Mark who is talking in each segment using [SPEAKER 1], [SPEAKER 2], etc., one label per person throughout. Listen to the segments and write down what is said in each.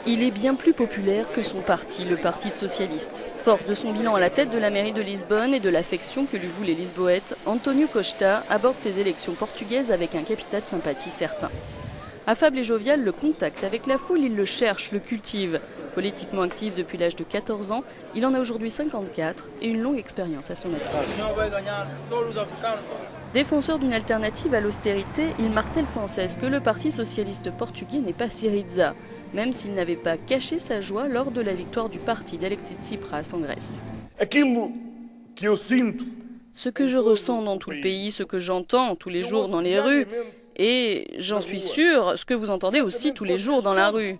[SPEAKER 1] Il est bien plus populaire que son parti, le Parti socialiste. Fort de son bilan à la tête de la mairie de Lisbonne et de l'affection que lui vouent les Lisboètes, António Costa aborde ses élections portugaises avec un capital sympathie certain. Affable et jovial, le contact avec la foule, il le cherche, le cultive. Politiquement actif depuis l'âge de 14 ans, il en a aujourd'hui 54 et une longue expérience à son actif. Défenseur d'une alternative à l'austérité, il martèle sans cesse que le Parti socialiste portugais n'est pas Syriza, même s'il n'avait pas caché sa joie lors de la victoire du parti d'Alexis Tsipras en Grèce. Ce que je ressens dans tout le pays, ce que j'entends tous les jours dans les rues, et j'en suis sûr, ce que vous entendez aussi tous les jours dans la rue.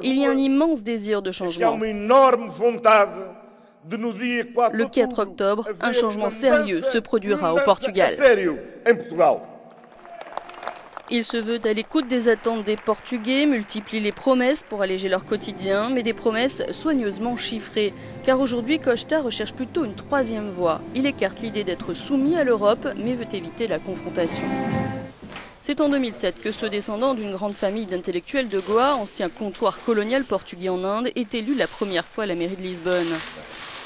[SPEAKER 1] Il y a un immense désir de changement. Le 4 octobre, un changement sérieux se produira au Portugal. Il se veut à l'écoute des attentes des Portugais, multiplie les promesses pour alléger leur quotidien, mais des promesses soigneusement chiffrées. Car aujourd'hui, Costa recherche plutôt une troisième voie. Il écarte l'idée d'être soumis à l'Europe, mais veut éviter la confrontation. C'est en 2007 que ce descendant d'une grande famille d'intellectuels de Goa, ancien comptoir colonial portugais en Inde, est élu la première fois à la mairie de Lisbonne.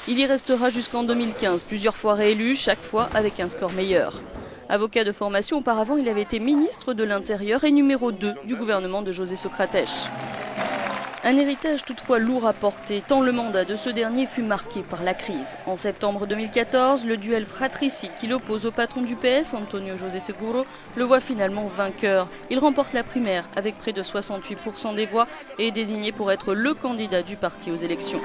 [SPEAKER 1] Il y restera jusqu'en 2015, plusieurs fois réélu, chaque fois avec un score meilleur. Avocat de formation, auparavant, il avait été ministre de l'Intérieur et numéro 2 du gouvernement de José Socrates. Un héritage toutefois lourd à porter, tant le mandat de ce dernier fut marqué par la crise. En septembre 2014, le duel fratricide qui l'oppose au patron du PS, António José Seguro, le voit finalement vainqueur. Il remporte la primaire avec près de 68% des voix et est désigné pour être le candidat du parti aux élections.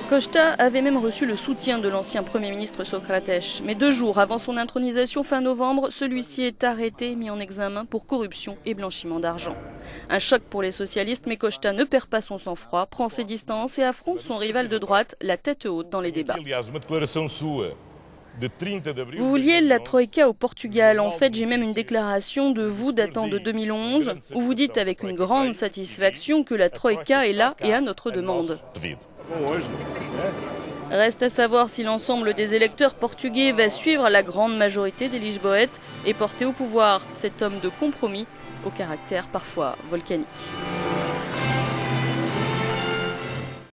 [SPEAKER 1] Costa avait même reçu le soutien de l'ancien Premier ministre Socrates. Mais 2 jours avant son intronisation fin novembre, celui-ci est arrêté et mis en examen pour corruption et blanchiment d'argent. Un choc pour les socialistes, mais Costa ne perd pas son sang-froid, prend ses distances et affronte son rival de droite, la tête haute dans les débats. Vous vouliez la Troïka au Portugal. En fait, j'ai même une déclaration de vous datant de 2011 où vous dites avec une grande satisfaction que la Troïka est là et à notre demande. Reste à savoir si l'ensemble des électeurs portugais va suivre la grande majorité des Lisboètes et porter au pouvoir cet homme de compromis au caractère parfois volcanique.